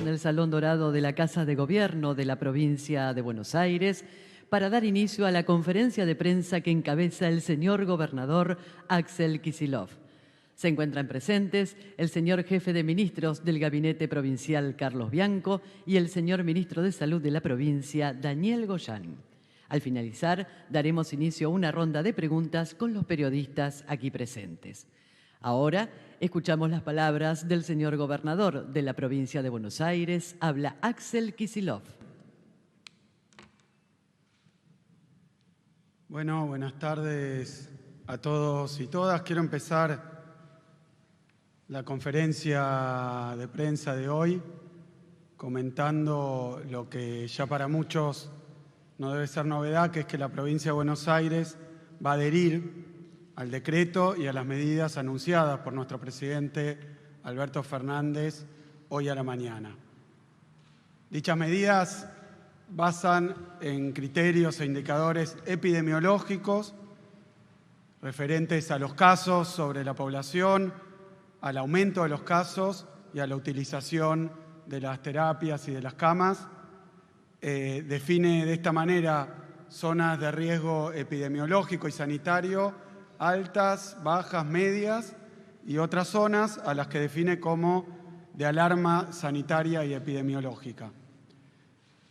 en el Salón Dorado de la Casa de Gobierno de la provincia de Buenos Aires para dar inicio a la conferencia de prensa que encabeza el señor gobernador Axel Kicillof. Se encuentran presentes el señor jefe de ministros del Gabinete Provincial Carlos Bianco y el señor ministro de Salud de la provincia Daniel Goyan. Al finalizar, daremos inicio a una ronda de preguntas con los periodistas aquí presentes. Ahora escuchamos las palabras del señor gobernador de la provincia de Buenos Aires. Habla Axel Kicillof. Bueno, buenas tardes a todos y todas. Quiero empezar la conferencia de prensa de hoy comentando lo que ya para muchos no debe ser novedad, que es que la provincia de Buenos Aires va a adherir al decreto y a las medidas anunciadas por nuestro presidente Alberto Fernández hoy a la mañana. Dichas medidas basan en criterios e indicadores epidemiológicos referentes a los casos sobre la población, al aumento de los casos y a la utilización de las terapias y de las camas. Define de esta manera zonas de riesgo epidemiológico y sanitario altas, bajas, medias y otras zonas a las que define como de alarma sanitaria y epidemiológica.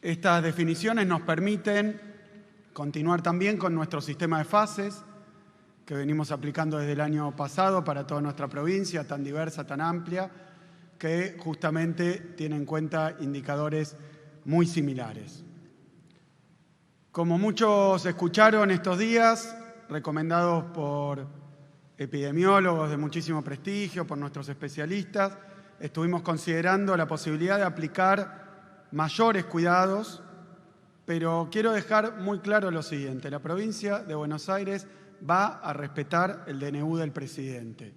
Estas definiciones nos permiten continuar también con nuestro sistema de fases que venimos aplicando desde el año pasado para toda nuestra provincia, tan diversa, tan amplia, que justamente tiene en cuenta indicadores muy similares. Como muchos escucharon estos días, recomendados por epidemiólogos de muchísimo prestigio, por nuestros especialistas, estuvimos considerando la posibilidad de aplicar mayores cuidados, pero quiero dejar muy claro lo siguiente: la provincia de Buenos Aires va a respetar el DNU del presidente.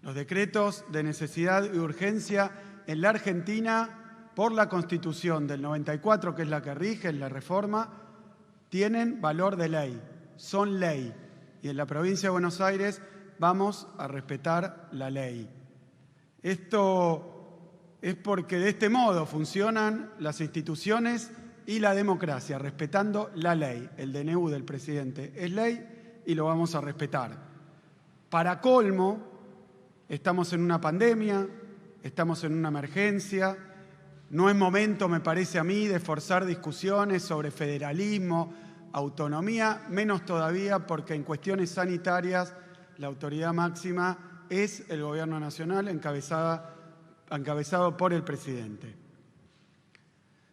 Los decretos de necesidad y urgencia en la Argentina, por la Constitución del 94, que es la que rige, la reforma, tienen valor de ley, son ley. Y en la provincia de Buenos Aires vamos a respetar la ley. Esto es porque de este modo funcionan las instituciones y la democracia, respetando la ley. El DNU del presidente es ley y lo vamos a respetar. Para colmo, estamos en una pandemia, estamos en una emergencia. No es momento, me parece a mí, de forzar discusiones sobre federalismo, autonomía, menos todavía porque en cuestiones sanitarias la autoridad máxima es el Gobierno Nacional encabezado por el presidente.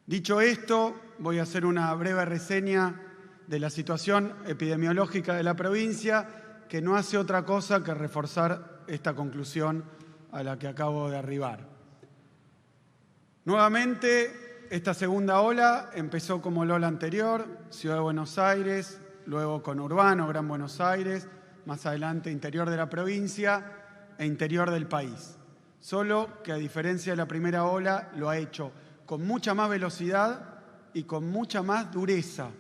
Dicho esto, voy a hacer una breve reseña de la situación epidemiológica de la provincia, que no hace otra cosa que reforzar esta conclusión a la que acabo de arribar. Nuevamente, esta segunda ola empezó como la ola anterior, Ciudad de Buenos Aires, luego conurbano, Gran Buenos Aires, más adelante interior de la provincia e interior del país. Solo que a diferencia de la primera ola, lo ha hecho con mucha más velocidad y con mucha más dureza.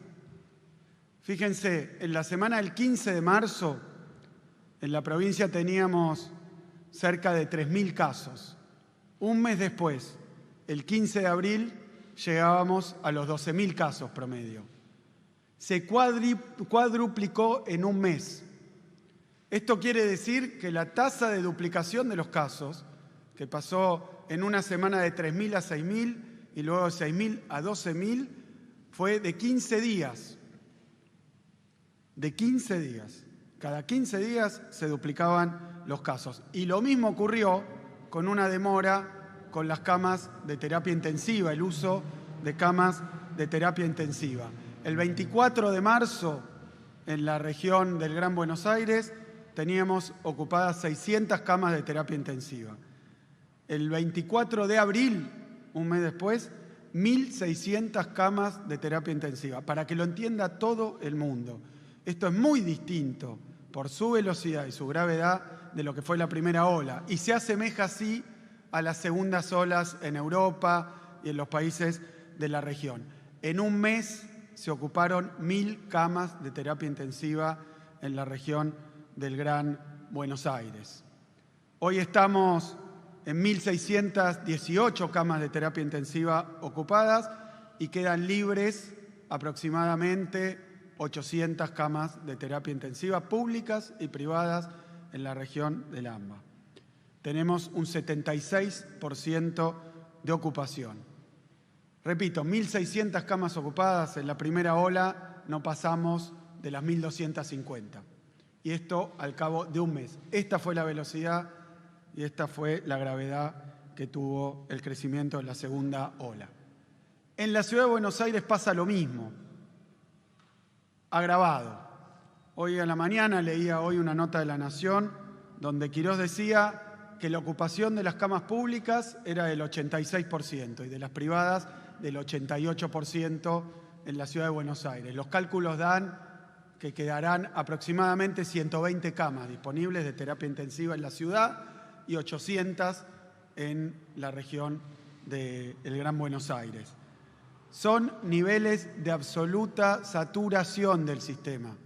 Fíjense, en la semana del 15 de marzo, en la provincia teníamos cerca de 3.000 casos. Un mes después, el 15 de abril, llegábamos a los 12.000 casos promedio. Se cuadruplicó en un mes. Esto quiere decir que la tasa de duplicación de los casos, que pasó en una semana de 3.000 a 6.000 y luego de 6.000 a 12.000, fue de 15 días. De 15 días. Cada 15 días se duplicaban los casos. Y lo mismo ocurrió con una demora con las camas de terapia intensiva, el uso de camas de terapia intensiva. El 24 de marzo, en la región del Gran Buenos Aires, teníamos ocupadas 600 camas de terapia intensiva. El 24 de abril, un mes después, 1.600 camas de terapia intensiva, para que lo entienda todo el mundo. Esto es muy distinto por su velocidad y su gravedad de lo que fue la primera ola, y se asemeja así a las segundas olas en Europa y en los países de la región. En un mes se ocuparon 1.000 camas de terapia intensiva en la región del Gran Buenos Aires. Hoy estamos en 1.618 camas de terapia intensiva ocupadas y quedan libres aproximadamente 800 camas de terapia intensiva públicas y privadas en la región del AMBA. Tenemos un 76% de ocupación. Repito, 1.600 camas ocupadas, en la primera ola no pasamos de las 1.250. Y esto al cabo de un mes. Esta fue la velocidad y esta fue la gravedad que tuvo el crecimiento de la segunda ola. En la ciudad de Buenos Aires pasa lo mismo, agravado. Hoy a la mañana leía una nota de La Nación donde Quirós decía que la ocupación de las camas públicas era del 86% y de las privadas del 88% en la ciudad de Buenos Aires. Los cálculos dan que quedarán aproximadamente 120 camas disponibles de terapia intensiva en la ciudad y 800 en la región del Gran Buenos Aires. Son niveles de absoluta saturación del sistema.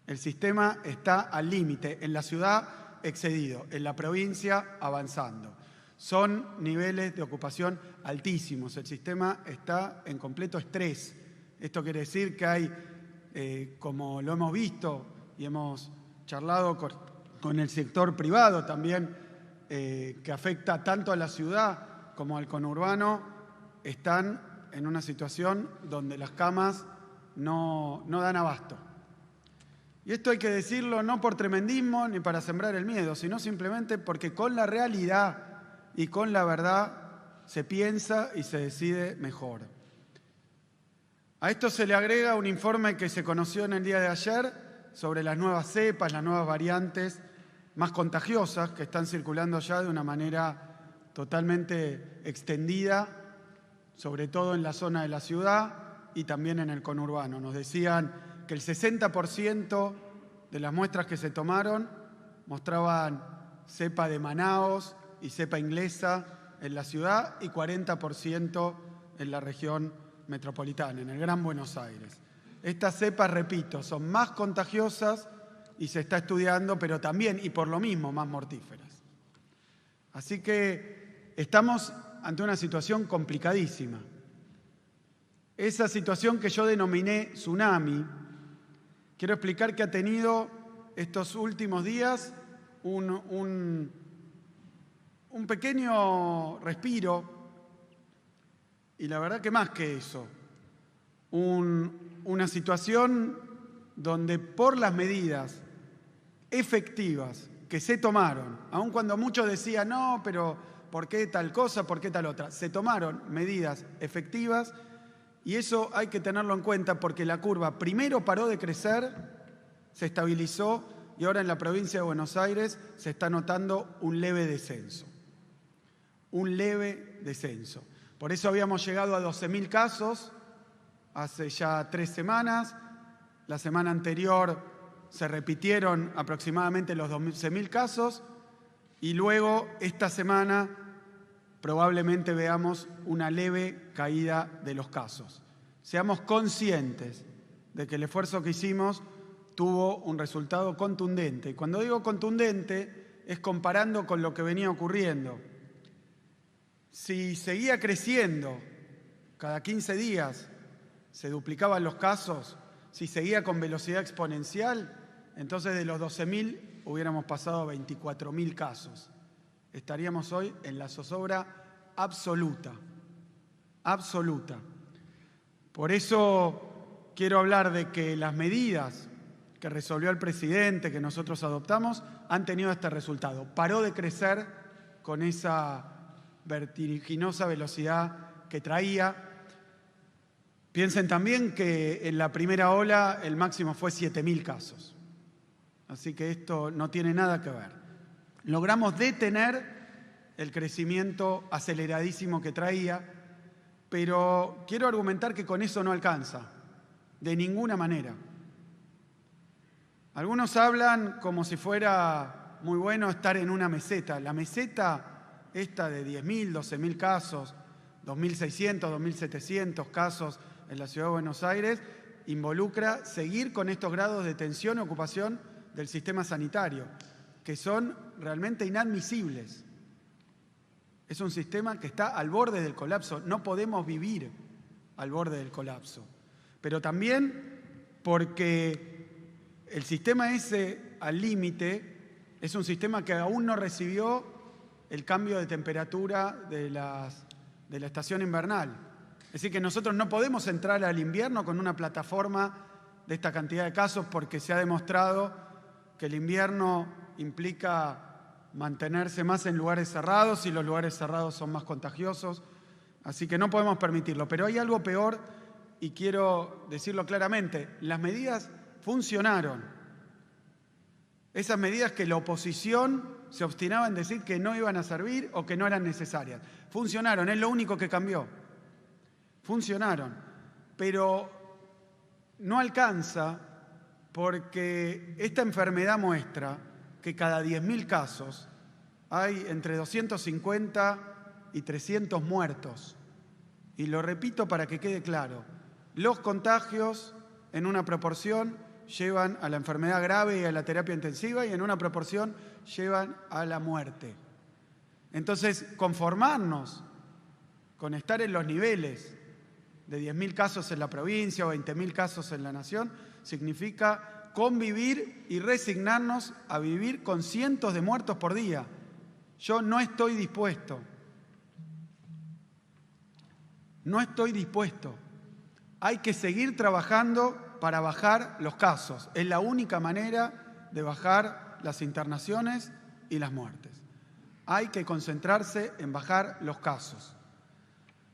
El sistema está al límite, en la ciudad excedido, en la provincia avanzando. Son niveles de ocupación altísimos. El sistema está en completo estrés. Esto quiere decir que hay, como lo hemos visto y hemos charlado con el sector privado también, que afecta tanto a la ciudad como al conurbano, están en una situación donde las camas no dan abasto. Y esto hay que decirlo no por tremendismo ni para sembrar el miedo, sino simplemente porque con la realidad y con la verdad se piensa y se decide mejor. A esto se le agrega un informe que se conoció en el día de ayer sobre las nuevas cepas, las nuevas variantes más contagiosas que están circulando ya de una manera totalmente extendida, sobre todo en la zona de la ciudad y también en el conurbano. Nos decían que el 60% de las muestras que se tomaron mostraban cepa de Manaos y cepa inglesa en la ciudad y 40% en la región metropolitana, en el Gran Buenos Aires. Estas cepas, repito, son más contagiosas y se está estudiando, pero también, y por lo mismo, más mortíferas. Así que estamos ante una situación complicadísima. Esa situación que yo denominé tsunami, quiero explicar que ha tenido estos últimos días un pequeño respiro, y la verdad que más que eso, una situación donde por las medidas efectivas que se tomaron, aun cuando muchos decían, no, pero ¿por qué tal cosa? ¿Por qué tal otra? Se tomaron medidas efectivas y eso hay que tenerlo en cuenta porque la curva primero paró de crecer, se estabilizó y ahora en la provincia de Buenos Aires se está notando un leve descenso. Un leve descenso. Por eso habíamos llegado a 12.000 casos hace ya 3 semanas. La semana anterior se repitieron aproximadamente los 12.000 casos y luego esta semana probablemente veamos una leve caída de los casos. Seamos conscientes de que el esfuerzo que hicimos tuvo un resultado contundente. Y cuando digo contundente es comparando con lo que venía ocurriendo. Si seguía creciendo cada 15 días, se duplicaban los casos, si seguía con velocidad exponencial, entonces de los 12.000 hubiéramos pasado a 24.000 casos. Estaríamos hoy en la zozobra absoluta, absoluta. Por eso quiero hablar de que las medidas que resolvió el presidente, que nosotros adoptamos, han tenido este resultado. Paró de crecer con esa vertiginosa velocidad que traía. Piensen también que en la primera ola el máximo fue 7.000 casos. Así que esto no tiene nada que ver. Logramos detener el crecimiento aceleradísimo que traía, pero quiero argumentar que con eso no alcanza, de ninguna manera. Algunos hablan como si fuera muy bueno estar en una meseta. La meseta esta de 10.000, 12.000 casos, 2.600, 2.700 casos en la Ciudad de Buenos Aires, involucra seguir con estos grados de tensión y ocupación del sistema sanitario, que son realmente inadmisibles. Es un sistema que está al borde del colapso. No podemos vivir al borde del colapso. Pero también porque el sistema ese al límite es un sistema que aún no recibió el cambio de temperatura de la estación invernal. Es decir, que nosotros no podemos entrar al invierno con una plataforma de esta cantidad de casos porque se ha demostrado que el invierno implica mantenerse más en lugares cerrados y los lugares cerrados son más contagiosos. Así que no podemos permitirlo. Pero hay algo peor y quiero decirlo claramente. Las medidas funcionaron. Esas medidas que la oposición se obstinaba en decir que no iban a servir o que no eran necesarias. Funcionaron, es lo único que cambió. Funcionaron. Pero no alcanza porque esta enfermedad muestra que cada 10.000 casos hay entre 250 y 300 muertos. Y lo repito para que quede claro, los contagios en una proporción llevan a la enfermedad grave y a la terapia intensiva y en una proporción llevan a la muerte. Entonces, conformarnos con estar en los niveles de 10.000 casos en la provincia o 20.000 casos en la nación significa convivir y resignarnos a vivir con cientos de muertos por día. Yo no estoy dispuesto. No estoy dispuesto. Hay que seguir trabajando para bajar los casos. Es la única manera de bajar las internaciones y las muertes. Hay que concentrarse en bajar los casos.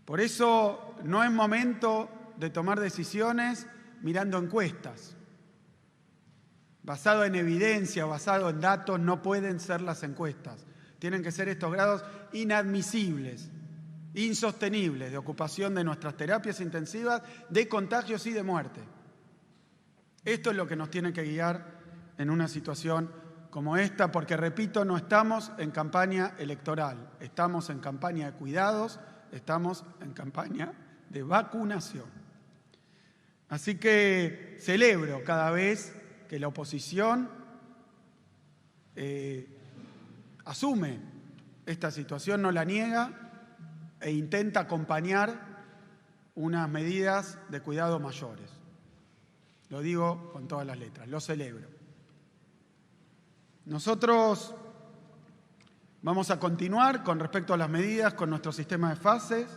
Por eso no es momento de tomar decisiones mirando encuestas. Basado en evidencia, basado en datos, no pueden ser las encuestas. Tienen que ser estos grados inadmisibles, insostenibles de ocupación de nuestras terapias intensivas, de contagios y de muerte. Esto es lo que nos tiene que guiar en una situación como esta, porque, repito, no estamos en campaña electoral, estamos en campaña de cuidados, estamos en campaña de vacunación. Así que celebro cada vez que la oposición asume esta situación, no la niega e intenta acompañar unas medidas de cuidado mayores. Lo digo con todas las letras, lo celebro. Nosotros vamos a continuar con respecto a las medidas con nuestro sistema de fases,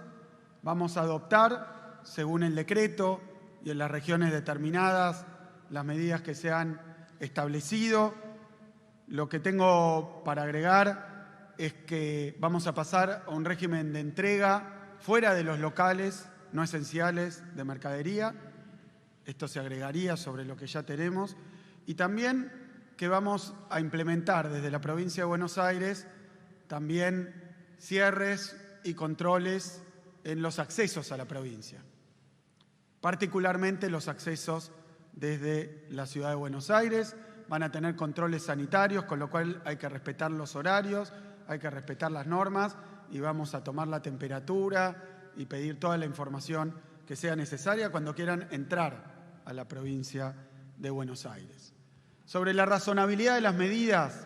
vamos a adoptar, según el decreto y en las regiones determinadas, las medidas que se han establecido. Lo que tengo para agregar es que vamos a pasar a un régimen de entrega fuera de los locales no esenciales de mercadería. Esto se agregaría sobre lo que ya tenemos. Y también que vamos a implementar desde la provincia de Buenos Aires también cierres y controles en los accesos a la provincia, particularmente los accesos desde la ciudad de Buenos Aires. Van a tener controles sanitarios, con lo cual hay que respetar los horarios, hay que respetar las normas y vamos a tomar la temperatura y pedir toda la información que sea necesaria cuando quieran entrar a la provincia de Buenos Aires. Sobre la razonabilidad de las medidas,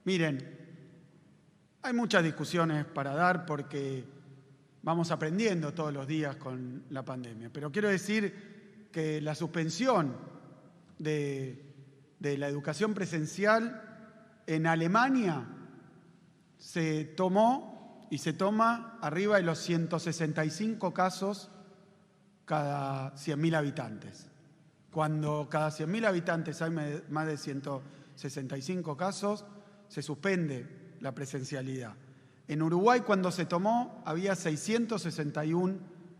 miren, hay muchas discusiones para dar porque vamos aprendiendo todos los días con la pandemia, pero quiero decir que la suspensión de la educación presencial en Alemania se tomó y se toma arriba de los 165 casos cada 100.000 habitantes. Cuando cada 100.000 habitantes hay más de 165 casos, se suspende la presencialidad. En Uruguay, cuando se tomó, había 661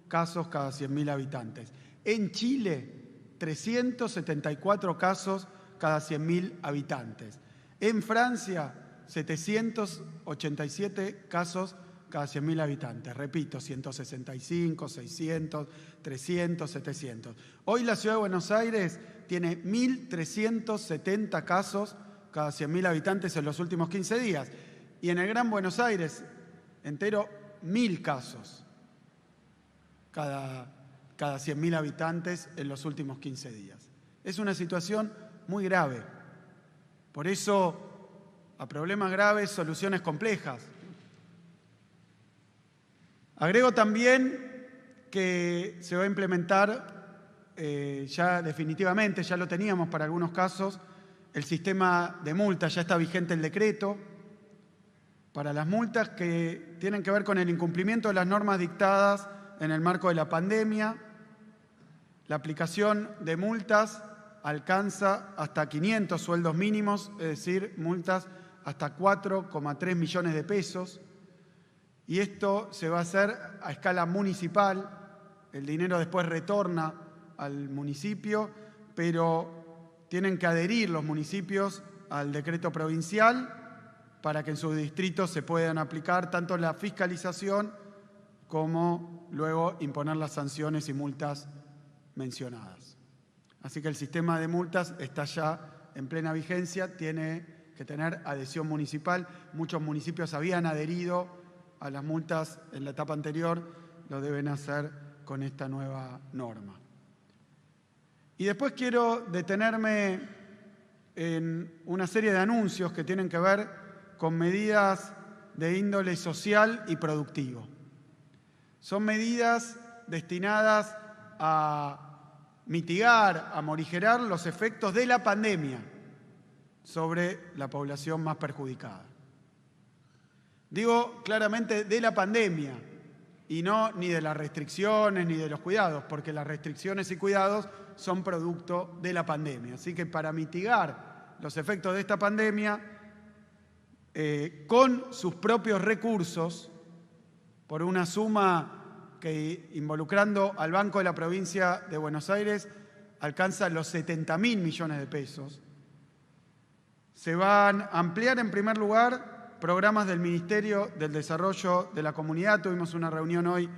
casos cada 100.000 habitantes. En Chile, 374 casos cada 100.000 habitantes. En Francia, 787 casos cada 100.000 habitantes. Repito, 165, 600, 300, 700. Hoy la Ciudad de Buenos Aires tiene 1.370 casos cada 100.000 habitantes en los últimos 15 días. Y en el Gran Buenos Aires entero, 1.000 casos cada 100.000 habitantes en los últimos 15 días. Es una situación muy grave. Por eso, a problemas graves, soluciones complejas. Agrego también que se va a implementar ya definitivamente, ya lo teníamos para algunos casos, el sistema de multas, ya está vigente el decreto, para las multas que tienen que ver con el incumplimiento de las normas dictadas en el marco de la pandemia. La aplicación de multas alcanza hasta 500 sueldos mínimos, es decir, multas hasta 4,3 millones de pesos. Y esto se va a hacer a escala municipal. El dinero después retorna al municipio, pero tienen que adherir los municipios al decreto provincial para que en sus distritos se puedan aplicar tanto la fiscalización como luego imponer las sanciones y multas mencionadas. Así que el sistema de multas está ya en plena vigencia, tiene que tener adhesión municipal. Muchos municipios habían adherido a las multas en la etapa anterior, lo deben hacer con esta nueva norma. Y después quiero detenerme en una serie de anuncios que tienen que ver con medidas de índole social y productivo. Son medidas destinadas a mitigar, a morigerar los efectos de la pandemia sobre la población más perjudicada. Digo claramente de la pandemia y no ni de las restricciones ni de los cuidados, porque las restricciones y cuidados son producto de la pandemia. Así que para mitigar los efectos de esta pandemia, con sus propios recursos, por una suma que, involucrando al Banco de la Provincia de Buenos Aires, alcanza los 70.000 millones de pesos, se van a ampliar en primer lugar programas del Ministerio del Desarrollo de la Comunidad. Tuvimos una reunión hoy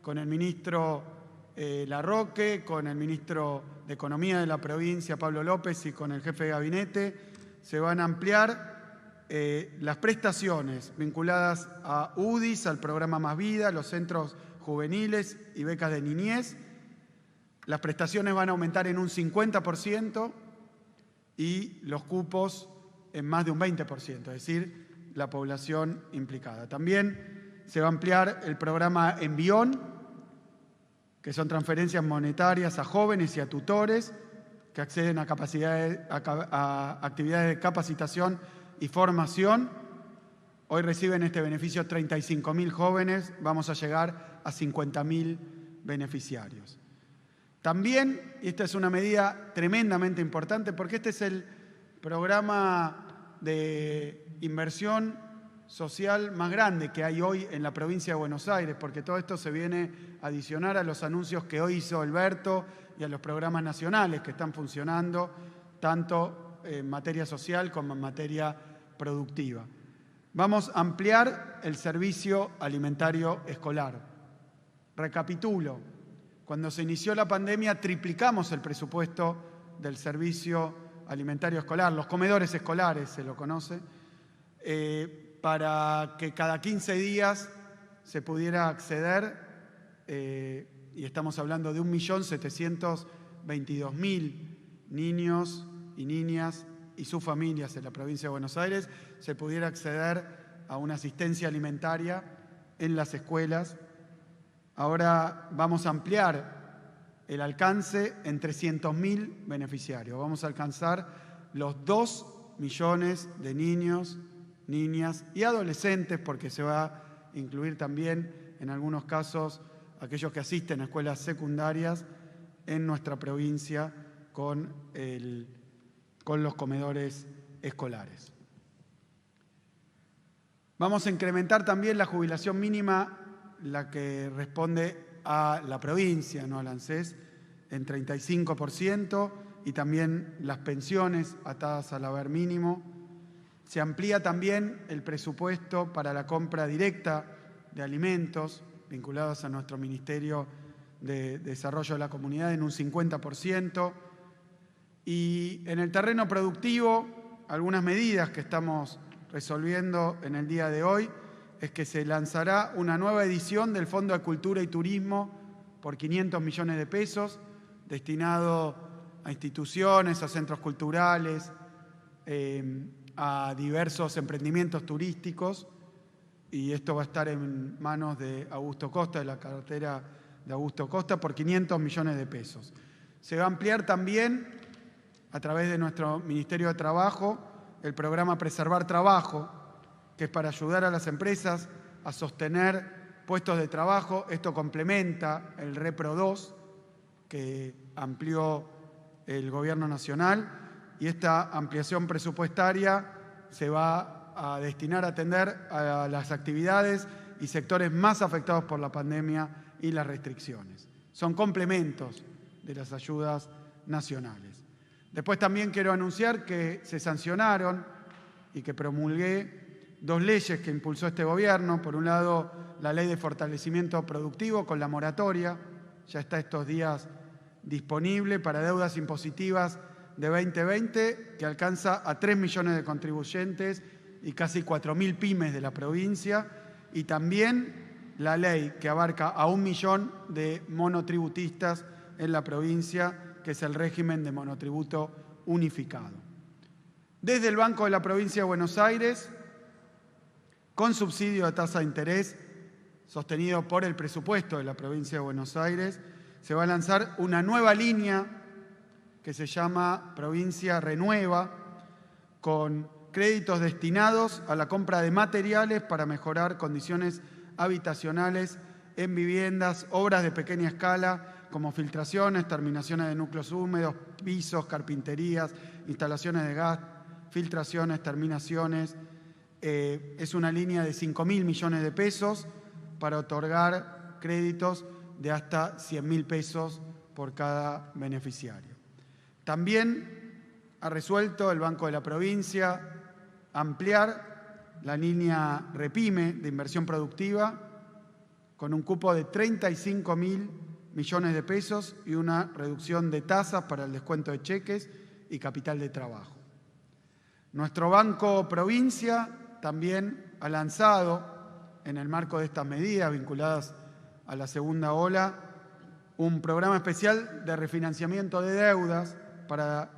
con el ministro Larroque, con el ministro de Economía de la provincia, Pablo López, y con el jefe de gabinete. Se van a ampliar las prestaciones vinculadas a UDIs, al programa Más Vida, los centros juveniles y becas de niñez. Las prestaciones van a aumentar en un 50% y los cupos en más de un 20%, es decir, la población implicada. También se va a ampliar el programa Envión, que son transferencias monetarias a jóvenes y a tutores que acceden a actividades de capacitación y formación. Hoy reciben este beneficio 35.000 jóvenes, vamos a llegar a 50.000 beneficiarios. También, y esta es una medida tremendamente importante, porque este es el programa de inversión social más grande que hay hoy en la provincia de Buenos Aires, porque todo esto se viene a adicionar a los anuncios que hoy hizo Alberto y a los programas nacionales que están funcionando, tanto en materia social como en materia productiva. Vamos a ampliar el servicio alimentario escolar. Recapitulo, cuando se inició la pandemia triplicamos el presupuesto del servicio alimentario escolar, los comedores escolares se lo conoce, para que cada 15 días se pudiera acceder, y estamos hablando de 1.722.000 niños y niñas y sus familias en la provincia de Buenos Aires, se pudiera acceder a una asistencia alimentaria en las escuelas. Ahora vamos a ampliar el alcance en 300.000 beneficiarios. Vamos a alcanzar los 2 millones de niños, niñas y adolescentes, porque se va a incluir también, en algunos casos, aquellos que asisten a escuelas secundarias en nuestra provincia con los comedores escolares. Vamos a incrementar también la jubilación mínima, la que responde a la provincia, no al ANSES, en 35%, y también las pensiones atadas al haber mínimo. Se amplía también el presupuesto para la compra directa de alimentos vinculados a nuestro Ministerio de Desarrollo de la Comunidad en un 50%. Y en el terreno productivo, algunas medidas que estamos resolviendo en el día de hoy es que se lanzará una nueva edición del Fondo de Cultura y Turismo por 500 millones de pesos, destinado a instituciones, a centros culturales, a diversos emprendimientos turísticos, y esto va a estar en manos de Augusto Costa, de la cartera de Augusto Costa, por 500 millones de pesos. Se va a ampliar también, a través de nuestro Ministerio de Trabajo, el programa Preservar Trabajo, que es para ayudar a las empresas a sostener puestos de trabajo. Esto complementa el Repro 2, que amplió el Gobierno Nacional, y esta ampliación presupuestaria se va a destinar a atender a las actividades y sectores más afectados por la pandemia y las restricciones. Son complementos de las ayudas nacionales. Después también quiero anunciar que se sancionaron y que promulgué 2 leyes que impulsó este gobierno. Por un lado, la Ley de Fortalecimiento Productivo con la moratoria, ya está estos días disponible para deudas impositivas de 2020, que alcanza a 3 millones de contribuyentes y casi 4.000 pymes de la provincia, y también la ley que abarca a 1 millón de monotributistas en la provincia, que es el régimen de monotributo unificado. Desde el Banco de la Provincia de Buenos Aires, con subsidio de tasa de interés sostenido por el presupuesto de la Provincia de Buenos Aires, se va a lanzar una nueva línea que se llama Provincia Renueva, con créditos destinados a la compra de materiales para mejorar condiciones habitacionales en viviendas, obras de pequeña escala, como filtraciones, terminaciones de núcleos húmedos, pisos, carpinterías, instalaciones de gas, filtraciones, terminaciones. Es una línea de 5.000 millones de pesos para otorgar créditos de hasta 100.000 pesos por cada beneficiario. También ha resuelto el Banco de la Provincia ampliar la línea Repime de inversión productiva con un cupo de 35.000 millones de pesos y una reducción de tasas para el descuento de cheques y capital de trabajo. Nuestro Banco Provincia también ha lanzado, en el marco de estas medidas vinculadas a la segunda ola, un programa especial de refinanciamiento de deudas para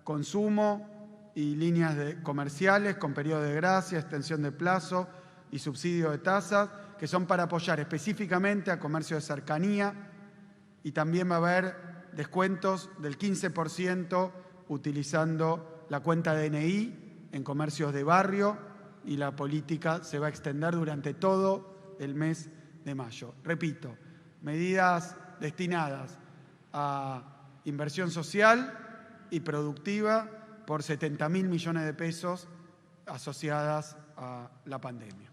consumo y líneas comerciales con periodo de gracia, extensión de plazo y subsidio de tasas, que son para apoyar específicamente a comercio de cercanía, y también va a haber descuentos del 15% utilizando la cuenta DNI en comercios de barrio, y la política se va a extender durante todo el mes de mayo. Repito, medidas destinadas a inversión social y productiva por 70.000 millones de pesos asociadas a la pandemia.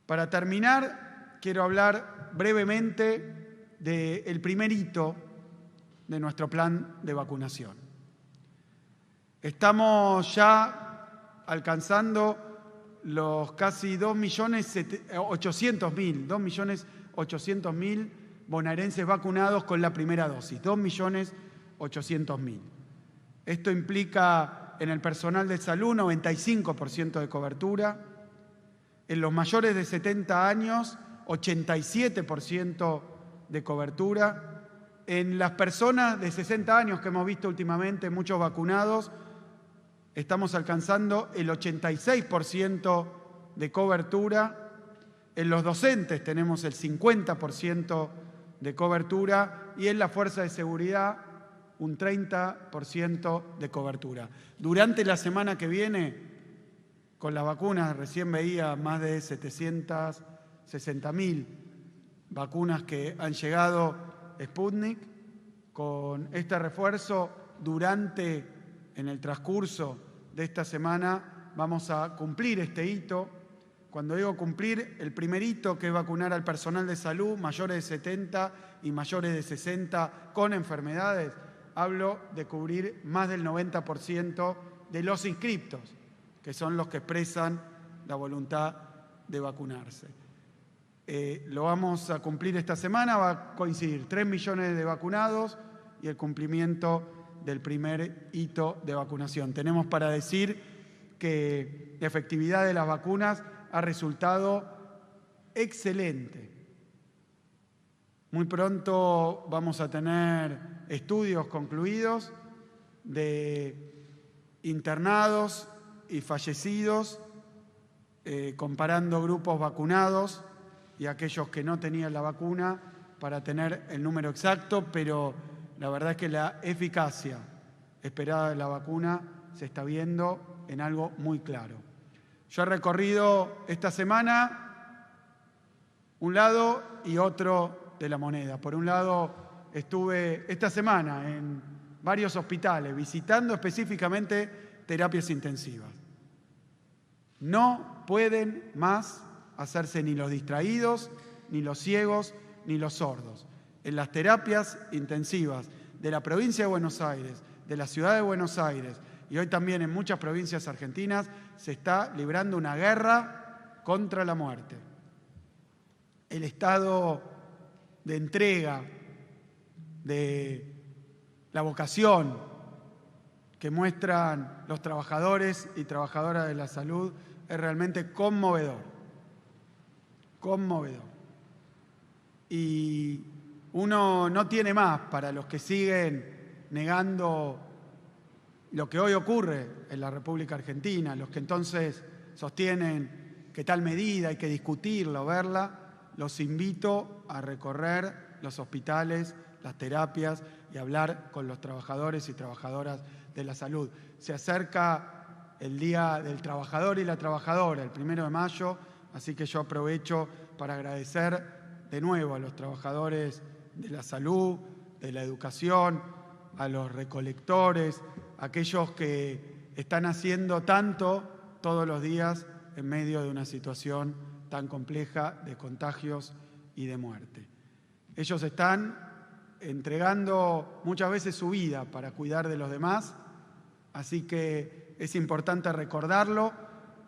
Para terminar, quiero hablar brevemente del primer hito de nuestro plan de vacunación. Estamos ya alcanzando los casi 2.800.000 bonaerenses vacunados con la primera dosis, 2.800.000. Esto implica en el personal de salud 95% de cobertura, en los mayores de 70 años 87% de cobertura, en las personas de 60 años que hemos visto últimamente muchos vacunados, estamos alcanzando el 86% de cobertura. En los docentes tenemos el 50% de cobertura y en la fuerza de seguridad un 30% de cobertura. Durante la semana que viene, con las vacunas, recién veía más de 760.000 vacunas que han llegado Sputnik. Con este refuerzo, en el transcurso de esta semana, vamos a cumplir este hito. Cuando digo cumplir, el primer hito, que es vacunar al personal de salud mayores de 70 y mayores de 60 con enfermedades, hablo de cubrir más del 90% de los inscriptos, que son los que expresan la voluntad de vacunarse. Lo vamos a cumplir esta semana, va a coincidir 3 millones de vacunados y el cumplimiento del primer hito de vacunación. Tenemos para decir que la efectividad de las vacunas ha resultado excelente. Muy pronto vamos a tener estudios concluidos de internados y fallecidos comparando grupos vacunados y aquellos que no tenían la vacuna para tener el número exacto, pero la verdad es que la eficacia esperada de la vacuna se está viendo en algo muy claro. Yo he recorrido esta semana un lado y otro de la moneda. Por un lado, estuve esta semana en varios hospitales visitando específicamente terapias intensivas. No pueden más hacerse ni los distraídos, ni los ciegos, ni los sordos. En las terapias intensivas de la provincia de Buenos Aires, de la ciudad de Buenos Aires y hoy también en muchas provincias argentinas se está librando una guerra contra la muerte. El estado de entrega, de la vocación que muestran los trabajadores y trabajadoras de la salud es realmente conmovedor. Conmovedor. Y uno no tiene más para los que siguen negando lo que hoy ocurre en la República Argentina, los que entonces sostienen que tal medida hay que discutirla o verla, los invito a recorrer los hospitales, las terapias y hablar con los trabajadores y trabajadoras de la salud. Se acerca el Día del Trabajador y la Trabajadora, el 1 de mayo, así que yo aprovecho para agradecer de nuevo a los trabajadores de la salud, de la educación, a los recolectores, a aquellos que están haciendo tanto todos los días en medio de una situación tan compleja de contagios y de muerte. Ellos están entregando muchas veces su vida para cuidar de los demás, así que es importante recordarlo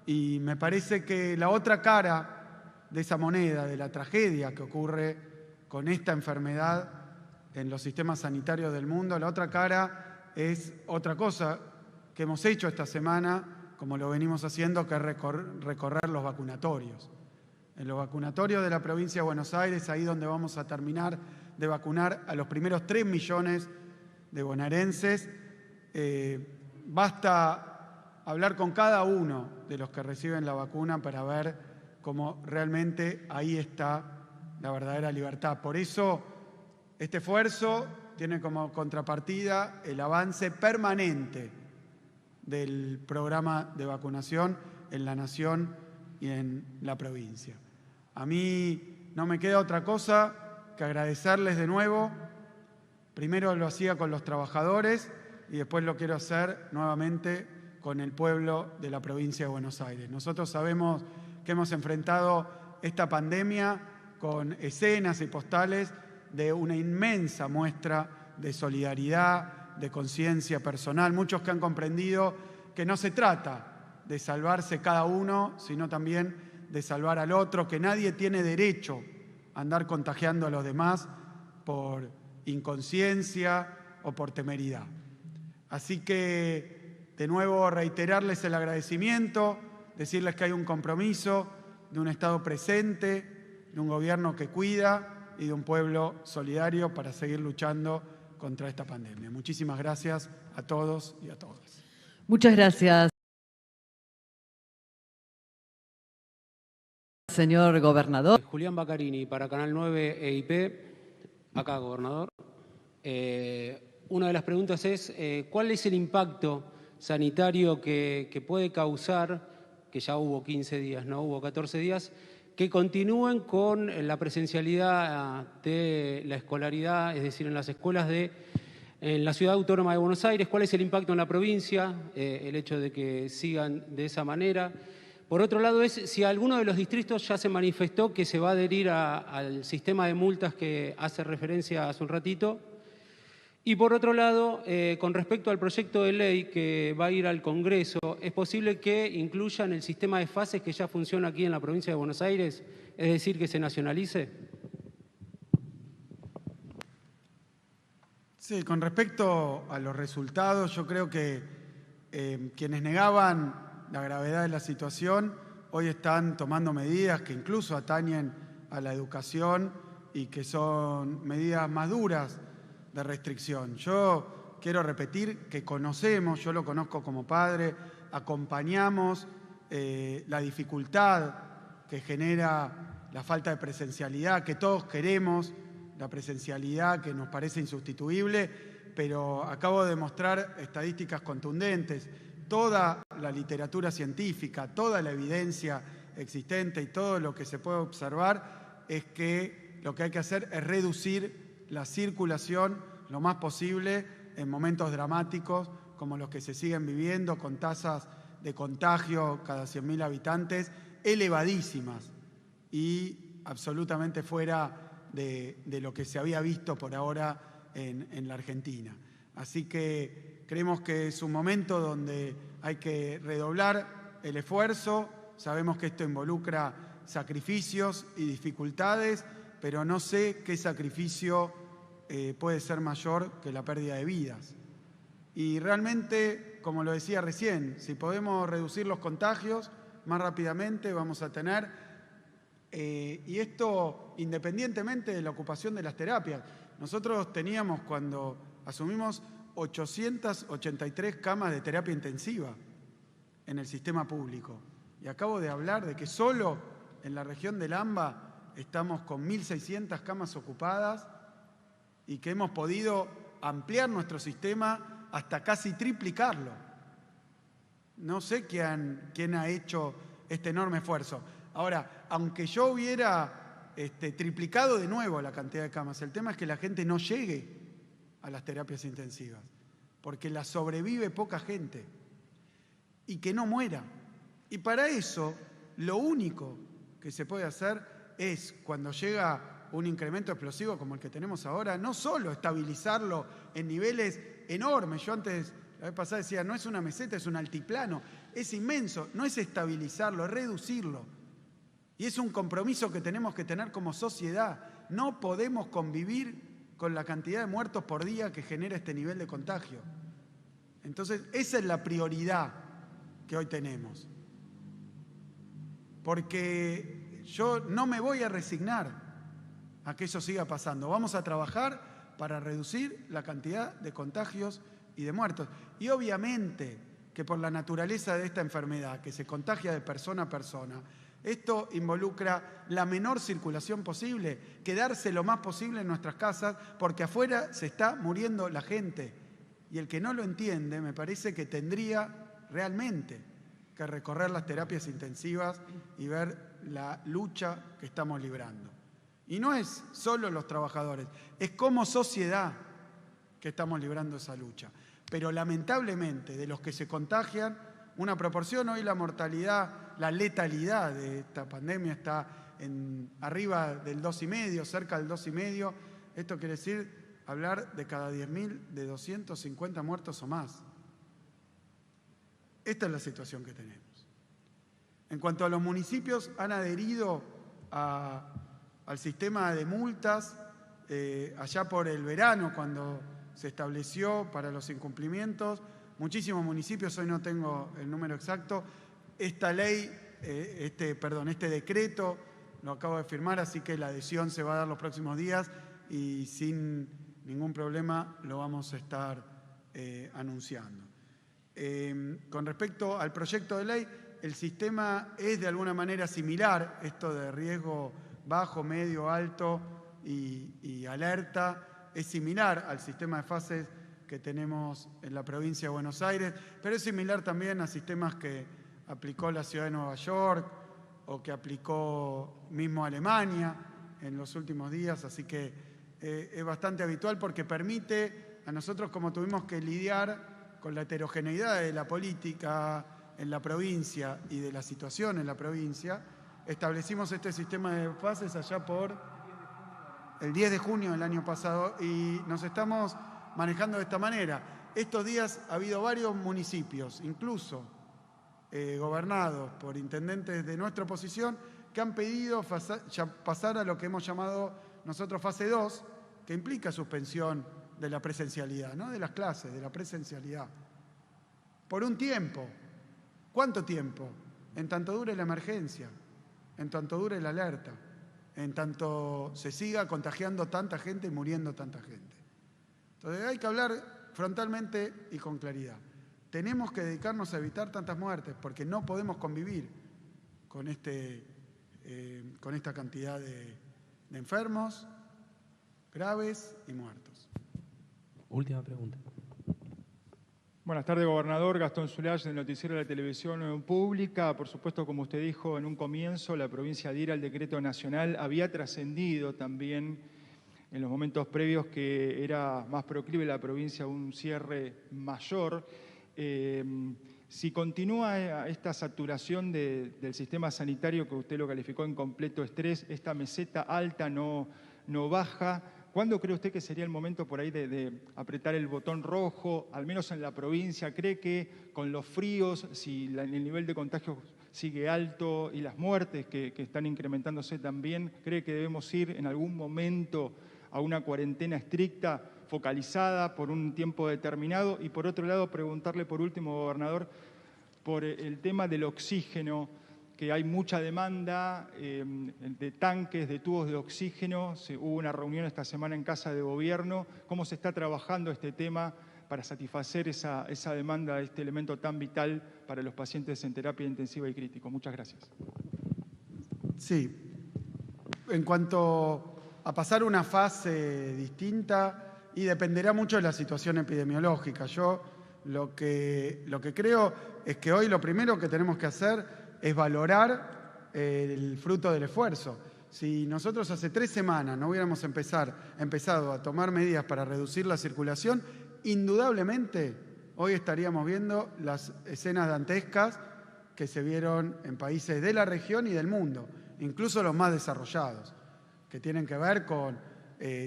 y me parece que la otra cara de esa moneda, de la tragedia que ocurre con esta enfermedad en los sistemas sanitarios del mundo, la otra cara es otra cosa que hemos hecho esta semana, como lo venimos haciendo, que es recorrer los vacunatorios. En los vacunatorios de la provincia de Buenos Aires, ahí donde vamos a terminar de vacunar a los primeros 3 millones de bonaerenses. Basta hablar con cada uno de los que reciben la vacuna para ver cómo realmente ahí está la verdadera libertad. Por eso, este esfuerzo tiene como contrapartida el avance permanente del programa de vacunación en la Nación y en la provincia. A mí no me queda otra cosa que agradecerles de nuevo. Primero lo hacía con los trabajadores y después lo quiero hacer nuevamente con el pueblo de la provincia de Buenos Aires. Nosotros sabemos que hemos enfrentado esta pandemia con escenas y postales de una inmensa muestra de solidaridad, de conciencia personal. Muchos que han comprendido que no se trata de salvarse cada uno, sino también de salvar al otro, que nadie tiene derecho a andar contagiando a los demás por inconsciencia o por temeridad. Así que, de nuevo, reiterarles el agradecimiento, decirles que hay un compromiso de un Estado presente, de un gobierno que cuida y de un pueblo solidario para seguir luchando contra esta pandemia. Muchísimas gracias a todos y a todas. Muchas gracias, señor gobernador. Julián Baccarini, para Canal 9 EIP, acá, gobernador. Una de las preguntas es, ¿cuál es el impacto sanitario que puede causar, que ya hubo 15 días, no hubo 14 días, que continúen con la presencialidad de la escolaridad, es decir, en las escuelas en la Ciudad Autónoma de Buenos Aires? ¿Cuál es el impacto en la provincia, el hecho de que sigan de esa manera? Por otro lado, es si alguno de los distritos ya se manifestó que se va a adherir al sistema de multas que hace referencia hace un ratito. Y por otro lado, con respecto al proyecto de ley que va a ir al Congreso, ¿es posible que incluyan el sistema de fases que ya funciona aquí en la provincia de Buenos Aires? Es decir, que se nacionalice. Sí, con respecto a los resultados, yo creo que quienes negaban la gravedad de la situación hoy están tomando medidas que incluso atañen a la educación y que son medidas más duras de restricción. Yo quiero repetir que conocemos, yo lo conozco como padre, acompañamos la dificultad que genera la falta de presencialidad, que todos queremos, la presencialidad que nos parece insustituible, pero acabo de mostrar estadísticas contundentes. Toda la literatura científica, toda la evidencia existente y todo lo que se puede observar es que lo que hay que hacer es reducir la circulación lo más posible en momentos dramáticos como los que se siguen viviendo, con tasas de contagio cada 100.000 habitantes elevadísimas y absolutamente fuera de lo que se había visto por ahora en la Argentina. Así que creemos que es un momento donde hay que redoblar el esfuerzo. Sabemos que esto involucra sacrificios y dificultades, pero no sé qué sacrificio puede ser mayor que la pérdida de vidas. Y realmente, como lo decía recién, si podemos reducir los contagios más rápidamente, vamos a tener, y esto independientemente de la ocupación de las terapias. Nosotros teníamos, cuando asumimos, 883 camas de terapia intensiva en el sistema público. Y acabo de hablar de que solo en la región del AMBA estamos con 1.600 camas ocupadas y que hemos podido ampliar nuestro sistema hasta casi triplicarlo. No sé quién ha hecho este enorme esfuerzo. Ahora, aunque yo hubiera triplicado de nuevo la cantidad de camas, el tema es que la gente no llegue a las terapias intensivas, porque la sobrevive poca gente, y que no muera. Y para eso, lo único que se puede hacer es, cuando llega un incremento explosivo como el que tenemos ahora, no solo estabilizarlo en niveles enormes. Yo antes, la vez pasada decía, no es una meseta, es un altiplano, es inmenso, no es estabilizarlo, es reducirlo. Y es un compromiso que tenemos que tener como sociedad. No podemos convivir con la cantidad de muertos por día que genera este nivel de contagio. Entonces, esa es la prioridad que hoy tenemos. Porque yo no me voy a resignar a que eso siga pasando. Vamos a trabajar para reducir la cantidad de contagios y de muertos. Y obviamente que por la naturaleza de esta enfermedad, que se contagia de persona a persona, esto involucra la menor circulación posible, quedarse lo más posible en nuestras casas, porque afuera se está muriendo la gente. Y el que no lo entiende, me parece que tendría realmente que recorrer las terapias intensivas y ver la lucha que estamos librando. Y no es solo los trabajadores, es como sociedad que estamos librando esa lucha. Pero lamentablemente, de los que se contagian, una proporción, hoy la mortalidad, la letalidad de esta pandemia está arriba del 2,5, cerca del 2,5. Esto quiere decir hablar de cada 10.000, de 250 muertos o más. Esta es la situación que tenemos. En cuanto a los municipios, han adherido al sistema de multas allá por el verano, cuando se estableció para los incumplimientos. Muchísimos municipios, hoy no tengo el número exacto. Esta ley, este decreto lo acabo de firmar, así que la adhesión se va a dar los próximos días y sin ningún problema lo vamos a estar anunciando. Con respecto al proyecto de ley, el sistema es de alguna manera similar, esto de riesgo bajo, medio, alto y alerta, es similar al sistema de fases que tenemos en la provincia de Buenos Aires, pero es similar también a sistemas que aplicó la ciudad de Nueva York o que aplicó mismo Alemania en los últimos días, así que es bastante habitual porque permite a nosotros, como tuvimos que lidiar con la heterogeneidad de la política en la provincia y de la situación en la provincia, establecimos este sistema de fases allá por el 10 de junio del año pasado y nos estamos manejando de esta manera. Estos días ha habido varios municipios, incluso gobernados por intendentes de nuestra oposición, que han pedido pasar a lo que hemos llamado nosotros fase 2, que implica suspensión de la presencialidad, no de las clases, de la presencialidad. Por un tiempo. ¿Cuánto tiempo? En tanto dure la emergencia, en tanto dure la alerta, en tanto se siga contagiando tanta gente y muriendo tanta gente. Entonces hay que hablar frontalmente y con claridad. tenemos que dedicarnos a evitar tantas muertes, porque no podemos convivir con esta cantidad de enfermos graves y muertos. Última pregunta. Buenas tardes, gobernador. Gastón Zulay, del noticiero de la televisión pública. Por supuesto, como usted dijo en un comienzo, la provincia adhiere al decreto nacional. Había trascendido también en los momentos previos que era más proclive la provincia a un cierre mayor. Si continúa esta saturación del sistema sanitario, que usted lo calificó en completo estrés, esta meseta alta no baja, ¿cuándo cree usted que sería el momento por ahí de apretar el botón rojo, al menos en la provincia? ¿Cree que con los fríos, si el nivel de contagio sigue alto y las muertes que están incrementándose también, cree que debemos ir en algún momento a una cuarentena estricta, focalizada por un tiempo determinado? Y por otro lado, preguntarle por último, gobernador, por el tema del oxígeno, que hay mucha demanda de tanques, de tubos de oxígeno. Hubo una reunión esta semana en Casa de Gobierno. ¿Cómo se está trabajando este tema para satisfacer esa demanda de este elemento tan vital para los pacientes en terapia intensiva y crítico? Muchas gracias. Sí. En cuanto a pasar una fase distinta, y dependerá mucho de la situación epidemiológica. Yo lo que creo es que hoy lo primero que tenemos que hacer es valorar el fruto del esfuerzo. Si nosotros hace 3 semanas no hubiéramos empezado a tomar medidas para reducir la circulación, indudablemente hoy estaríamos viendo las escenas dantescas que se vieron en países de la región y del mundo, incluso los más desarrollados, que tienen que ver con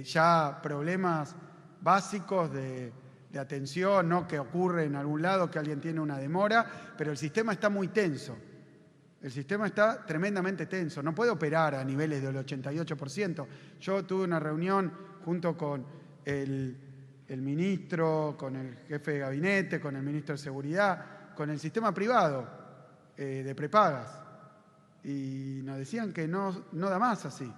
ya problemas básicos de atención, ¿no? Que ocurre en algún lado, que alguien tiene una demora, pero el sistema está muy tenso. El sistema está tremendamente tenso, no puede operar a niveles del 88%. Yo tuve una reunión junto con el ministro, con el jefe de gabinete, con el ministro de Seguridad, con el sistema privado de prepagas, y nos decían que no da más así.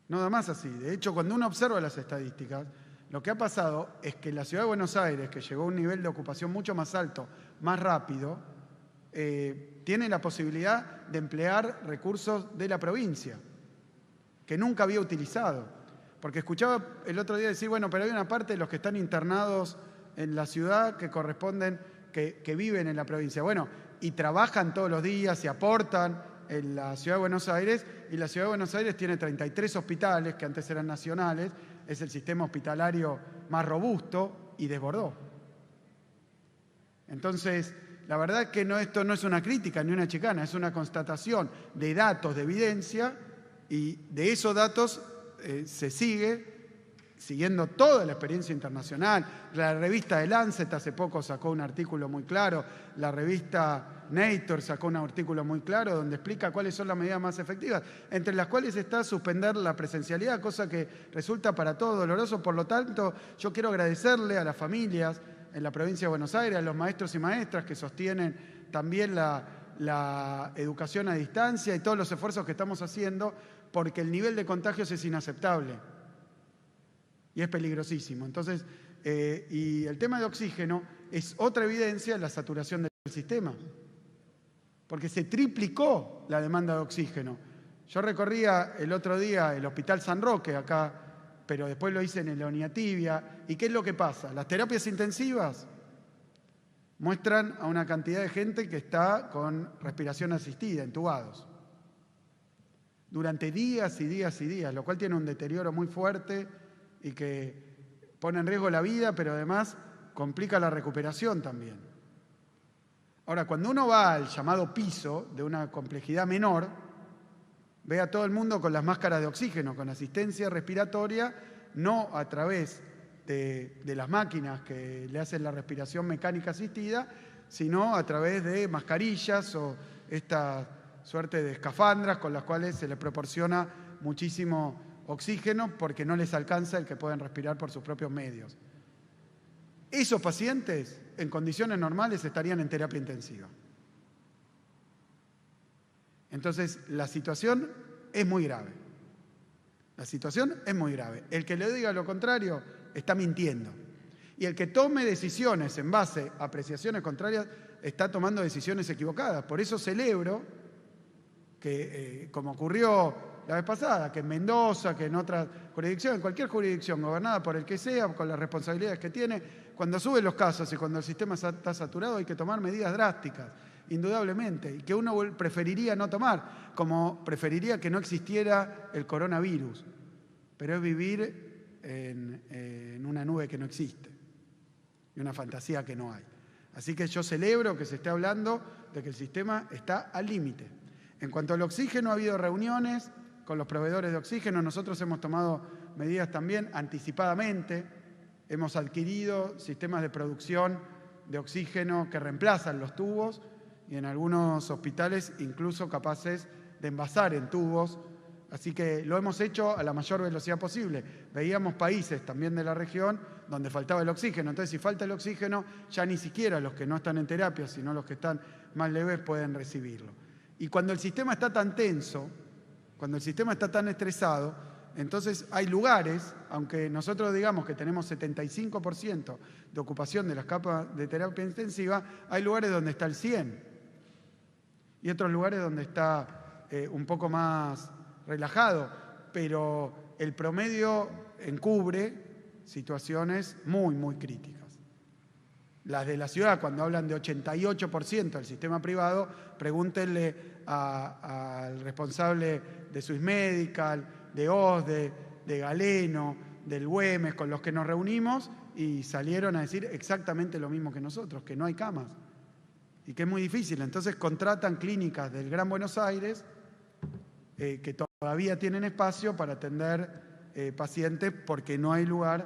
No da más así. De hecho, cuando uno observa las estadísticas, lo que ha pasado es que la ciudad de Buenos Aires, que llegó a un nivel de ocupación mucho más alto, más rápido, tiene la posibilidad de emplear recursos de la provincia, que nunca había utilizado. Porque escuchaba el otro día decir, bueno, pero hay una parte de los que están internados en la ciudad que corresponden, que viven en la provincia. Bueno, y trabajan todos los días y aportan en la ciudad de Buenos Aires, y la ciudad de Buenos Aires tiene 33 hospitales, que antes eran nacionales, es el sistema hospitalario más robusto, y desbordó. Entonces, la verdad es que esto no es una crítica ni una chicana, es una constatación de datos, de evidencia, y de esos datos se sigue siguiendo toda la experiencia internacional. La revista The Lancet hace poco sacó un artículo muy claro, la revista Nature sacó un artículo muy claro donde explica cuáles son las medidas más efectivas, entre las cuales está suspender la presencialidad, cosa que resulta para todos doloroso. Por lo tanto, yo quiero agradecerle a las familias en la provincia de Buenos Aires, a los maestros y maestras que sostienen también la educación a distancia y todos los esfuerzos que estamos haciendo, porque el nivel de contagios es inaceptable y es peligrosísimo. Entonces, y el tema de oxígeno es otra evidencia de la saturación del sistema, porque se triplicó la demanda de oxígeno. Yo recorría el otro día el Hospital San Roque acá, pero después lo hice en el Oñatibia. ¿Y qué es lo que pasa? Las terapias intensivas muestran a una cantidad de gente que está con respiración asistida, entubados, durante días y días y días, lo cual tiene un deterioro muy fuerte y que pone en riesgo la vida, pero además complica la recuperación también. Ahora, cuando uno va al llamado piso de una complejidad menor, ve a todo el mundo con las máscaras de oxígeno, con asistencia respiratoria, no a través de las máquinas que le hacen la respiración mecánica asistida, sino a través de mascarillas o esta suerte de escafandras con las cuales se les proporciona muchísimo oxígeno porque no les alcanza el que pueden respirar por sus propios medios. Esos pacientes, en condiciones normales, estarían en terapia intensiva. Entonces, la situación es muy grave. La situación es muy grave. El que le diga lo contrario está mintiendo. Y el que tome decisiones en base a apreciaciones contrarias está tomando decisiones equivocadas. Por eso celebro que, como ocurrió la vez pasada, que en Mendoza, que en otras jurisdicciones, en cualquier jurisdicción gobernada por el que sea, con las responsabilidades que tiene, cuando suben los casos y cuando el sistema está saturado hay que tomar medidas drásticas, indudablemente, y que uno preferiría no tomar, como preferiría que no existiera el coronavirus, pero es vivir en una nube que no existe y una fantasía que no hay. Así que yo celebro que se esté hablando de que el sistema está al límite. En cuanto al oxígeno, ha habido reuniones con los proveedores de oxígeno. Nosotros hemos tomado medidas también anticipadamente. Hemos adquirido sistemas de producción de oxígeno que reemplazan los tubos y en algunos hospitales incluso capaces de envasar en tubos. Así que lo hemos hecho a la mayor velocidad posible. Veíamos países también de la región donde faltaba el oxígeno. Entonces, si falta el oxígeno, ya ni siquiera los que no están en terapia, sino los que están más leves pueden recibirlo. Y cuando el sistema está tan tenso, cuando el sistema está tan estresado, entonces hay lugares, aunque nosotros digamos que tenemos 75% de ocupación de las capas de terapia intensiva, hay lugares donde está el 100% y otros lugares donde está un poco más relajado, pero el promedio encubre situaciones muy, muy críticas. Las de la ciudad, cuando hablan de 88% del sistema privado, pregúntenle al responsable de Swiss Medical, de OSDE, de Galeno, del Güemes, con los que nos reunimos, y salieron a decir exactamente lo mismo que nosotros, que no hay camas y que es muy difícil. Entonces contratan clínicas del Gran Buenos Aires que todavía tienen espacio para atender pacientes porque no hay lugar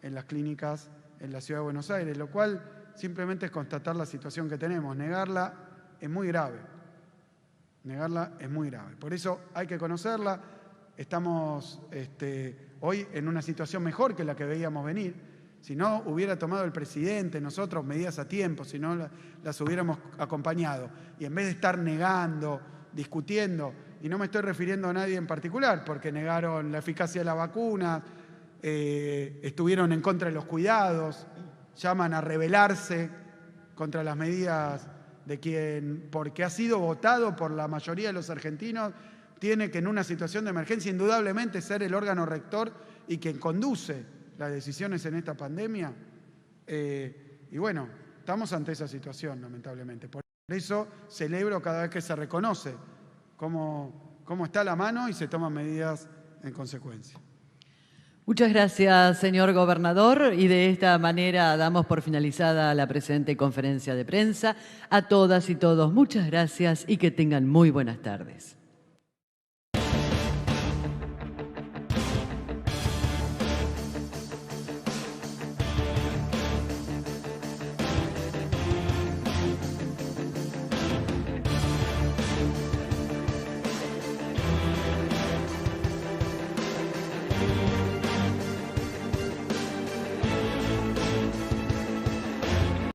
en las clínicas en la Ciudad de Buenos Aires, lo cual simplemente es constatar la situación que tenemos. Negarla es muy grave. Negarla es muy grave. Por eso hay que conocerla. Estamos hoy en una situación mejor que la que veíamos venir. Si no hubiera tomado el presidente, nosotros, medidas a tiempo, si no las hubiéramos acompañado. Y en vez de estar negando, discutiendo, y no me estoy refiriendo a nadie en particular, porque negaron la eficacia de la vacuna, estuvieron en contra de los cuidados, llaman a rebelarse contra las medidas de quien, porque ha sido votado por la mayoría de los argentinos, tiene que en una situación de emergencia indudablemente ser el órgano rector y quien conduce las decisiones en esta pandemia. Y bueno, estamos ante esa situación, lamentablemente. Por eso celebro cada vez que se reconoce cómo está la mano y se toman medidas en consecuencia. Muchas gracias, señor gobernador, y de esta manera damos por finalizada la presente conferencia de prensa. A todas y todos, muchas gracias y que tengan muy buenas tardes.